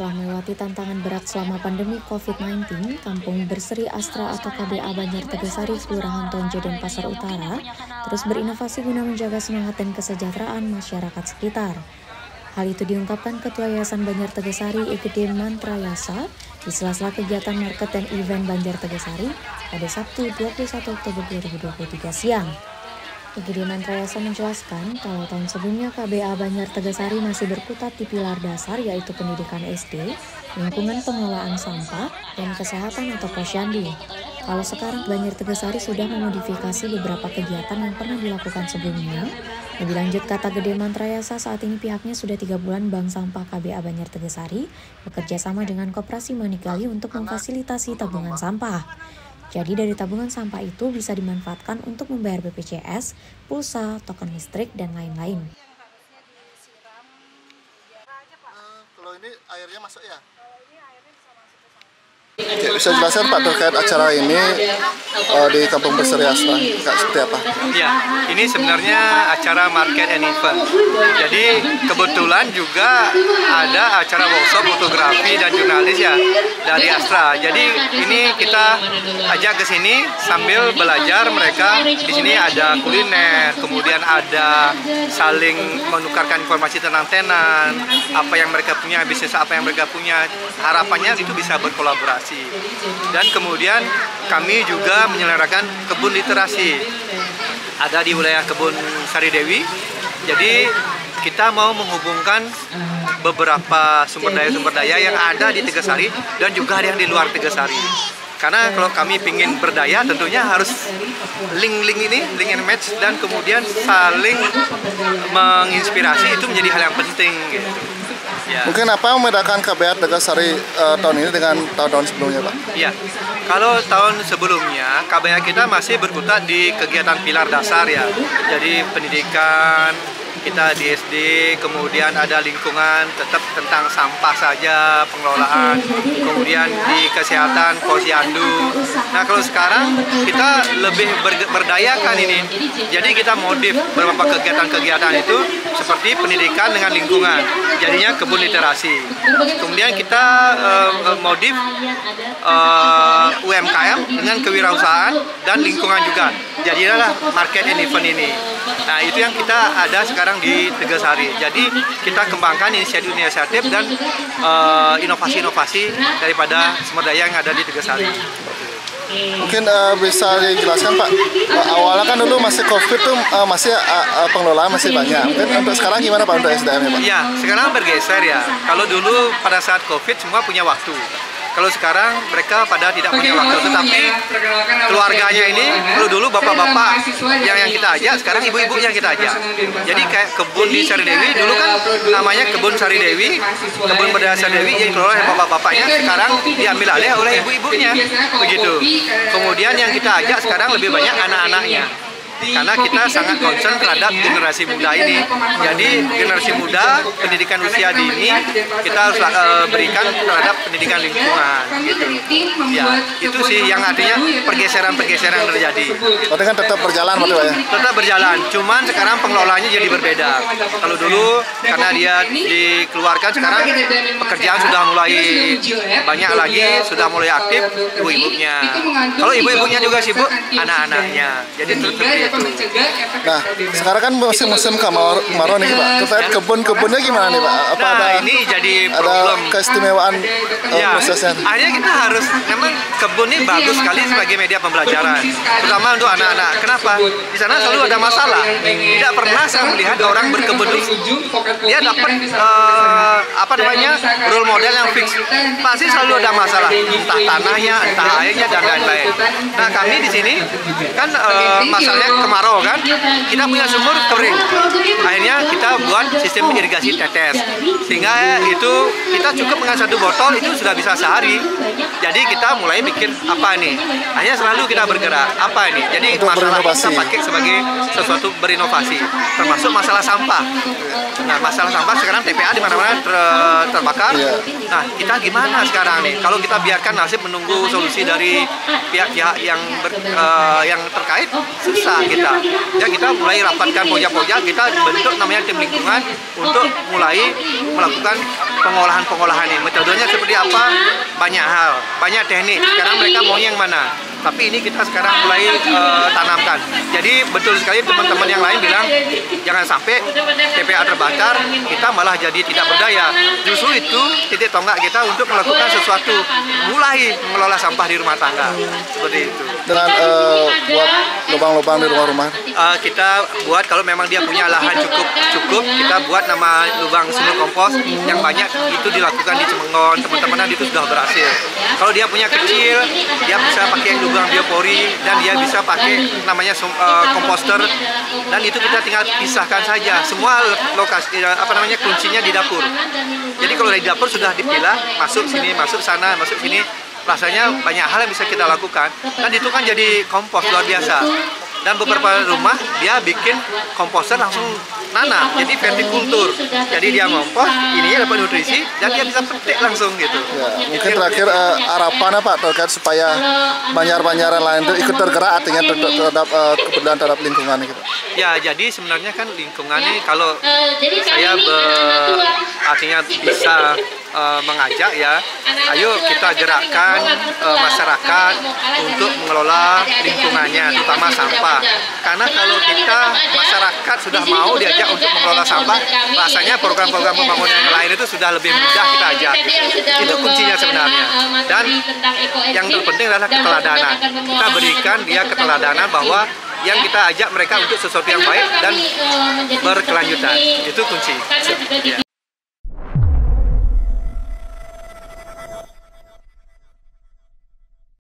Setelah melewati tantangan berat selama pandemi COVID-19, Kampung Berseri Astra atau KBA Banjar Tegasari, Kelurahan Tonje dan Pasar Utara, terus berinovasi guna menjaga semangat dan kesejahteraan masyarakat sekitar. Hal itu diungkapkan Ketua Yayasan Banjar Tegasari Igede Mantrayasa di sela-sela kegiatan market dan event Banjar Tegasari pada Sabtu 21 Oktober 2023 siang. Igede Mantrayasa menjelaskan kalau tahun sebelumnya KBA Banjar Tegasari masih berkutat di pilar dasar yaitu pendidikan SD, lingkungan pengelolaan sampah, dan kesehatan atau posyandu. Kalau sekarang Banjar Tegasari sudah memodifikasi beberapa kegiatan yang pernah dilakukan sebelumnya. Lebih lanjut, kata Gede Mantrayasa, saat ini pihaknya sudah 3 bulan Bank Sampah KBA Banjar Tegasari bekerja sama dengan Koperasi Manigali untuk memfasilitasi tabungan sampah. Jadi dari tabungan sampah itu bisa dimanfaatkan untuk membayar BPJS, pulsa, token listrik, dan lain-lain. Kalau ini airnya masuk ya? Oke, bisa jelaskan Pak terkait acara ini di Kampung Berseri Astra, seperti apa? Ya, ini sebenarnya acara market and event. Jadi kebetulan juga ada acara workshop fotografi dan jurnalis ya dari Astra. Jadi ini kita ajak ke sini sambil belajar mereka. Di sini ada kuliner, kemudian ada saling menukarkan informasi tentang tenan, apa yang mereka punya, bisnis apa yang mereka punya. Harapannya itu bisa berkolaborasi. Dan kemudian kami juga menyelenggarakan kebun literasi. Ada di wilayah Kebun Sari Dewi. Jadi kita mau menghubungkan beberapa sumber daya yang ada di Tegasari dan juga ada yang di luar Tegasari. Karena kalau kami ingin berdaya tentunya harus link and match, dan kemudian saling menginspirasi, itu menjadi hal yang penting gitu. Ya. Mungkin apa yang membedakan KBA Tegasari tahun ini dengan tahun-tahun sebelumnya, Pak? Iya, kalau tahun sebelumnya KBA kita masih berkutat di kegiatan pilar dasar ya. Jadi pendidikan kita di SD, kemudian ada lingkungan tetap tentang sampah saja, pengelolaan, kemudian di kesehatan, posyandu. Nah kalau sekarang kita lebih berdayakan ini, jadi kita modif beberapa kegiatan-kegiatan itu seperti pendidikan dengan lingkungan, jadinya kebun literasi. Kemudian kita modif UMKM dengan kewirausahaan dan lingkungan juga, jadilah market and event ini. Nah itu yang kita ada sekarang di Tegasari. Jadi kita kembangkan inisiatif-inisiatif dan inovasi-inovasi daripada sumber daya yang ada di Tegasari. Mungkin bisa dijelaskan Pak, awalnya kan dulu masih COVID tuh masih pengelolaan masih banyak. Mungkin untuk sekarang gimana Pak untuk SDM-nya Pak? Ya, sekarang bergeser ya. Kalau dulu pada saat COVID semua punya waktu. Kalau sekarang mereka pada tidak punya waktu, tetapi keluarganya ini, kalau dulu bapak-bapak yang kita ajak, sekarang ibu-ibunya kita ajak. Jadi kayak kebun di Sari Dewi, dulu kan namanya kebun Sari Dewi, kebun budaya Sari Dewi, yang dikelola oleh bapak-bapaknya, sekarang diambil alih oleh ibu-ibunya, begitu. Kemudian yang kita ajak sekarang lebih banyak anak-anaknya. Karena kita sangat concern terhadap generasi muda ini. Jadi generasi muda, pendidikan usia dini kita harus berikan terhadap pendidikan lingkungan gitu. Ya, itu sih yang artinya pergeseran-pergeseran terjadi. Berarti kan tetap berjalan Pak ya? Tetap berjalan, cuman sekarang pengelolaannya jadi berbeda. Kalau dulu karena dia dikeluarkan, sekarang pekerjaan sudah mulai banyak lagi, sudah mulai aktif ibu-ibunya. Kalau ibu-ibunya juga sibuk, anak-anaknya. Jadi seperti Nah, sekarang kan musim kemarau nih Pak. Terkait kebun-kebunnya gimana nih Pak? Apa nah, ada ini jadi problem. Ada keistimewaan ya, prosesnya? akhirnya kita harus, memang kebun ini bagus sekali sebagai media pembelajaran, terutama untuk anak-anak. Kenapa? Di sana selalu ada masalah. Tidak pernah saya melihat orang berkebun dulu dia dapat role model yang fix. Pasti selalu ada masalah, entah tanahnya, entah airnya, dan lain-lain. Nah, kami di sini kan masalahnya kemarau kan, kita punya sumur kering, akhirnya kita buat sistem irigasi tetes, sehingga itu kita cukup dengan 1 botol itu sudah bisa sehari. Jadi kita mulai mikir apa nih, akhirnya selalu kita bergerak apa ini. Jadi masalah kita pakai sebagai sesuatu berinovasi, termasuk masalah sampah. Nah masalah sampah sekarang TPA di mana-mana terbakar. Nah kita gimana sekarang nih, kalau kita biarkan nasib menunggu solusi dari pihak-pihak yang terkait, susah kita. Ya kita mulai rapatkan pojok-pojok, kita bentuk namanya tim lingkungan untuk mulai melakukan pengolahan ini. Metodenya seperti apa? Banyak hal, banyak teknik. Sekarang mereka maunya yang mana? Tapi ini kita sekarang mulai tanamkan. Jadi betul sekali teman-teman yang lain bilang jangan sampai TPA terbakar, kita malah jadi tidak berdaya. Justru itu titik tonggak kita untuk melakukan sesuatu, mulai mengelola sampah di rumah tangga. Seperti itu. Dengan buat lubang-lubang di rumah-rumah. Kita buat kalau memang dia punya lahan cukup, kita buat nama lubang sumur kompos yang banyak itu dilakukan di Cemengon. Teman-teman itu sudah berhasil. Kalau dia punya kecil, dia bisa pakai lubang biopori dan dia bisa pakai namanya komposter, dan itu kita tinggal pisahkan saja. Semua lokasi kuncinya di dapur. Jadi kalau dari dapur sudah dipilah, masuk sini, masuk sana, masuk sini. Rasanya banyak hal yang bisa kita lakukan, dan itu kan jadi kompos luar biasa. Dan beberapa rumah dia bikin komposter langsung nanam, jadi vertikultur. Jadi dia ngompos, ininya dapat nutrisi dan dia bisa petik langsung gitu. Ya, mungkin terakhir harapan apa terkait supaya banjar-banjaran lain itu ikut tergerak artinya terhadap kepedulian terhadap lingkungan gitu. Ya, jadi sebenarnya kan lingkungan ini kalau saya artinya bisa mengajak ya, ayo kita gerakkan masyarakat untuk mengelola lingkungannya, terutama sampah. Karena kalau kita masyarakat sudah mau diajak untuk mengelola sampah, rasanya program-program pembangunan yang lain itu sudah lebih mudah kita ajak. Itu kuncinya sebenarnya. Dan yang terpenting adalah keteladanan. Kita berikan dia keteladanan bahwa yang kita ajak mereka untuk sesuatu yang baik dan berkelanjutan. Itu kunci. Ya.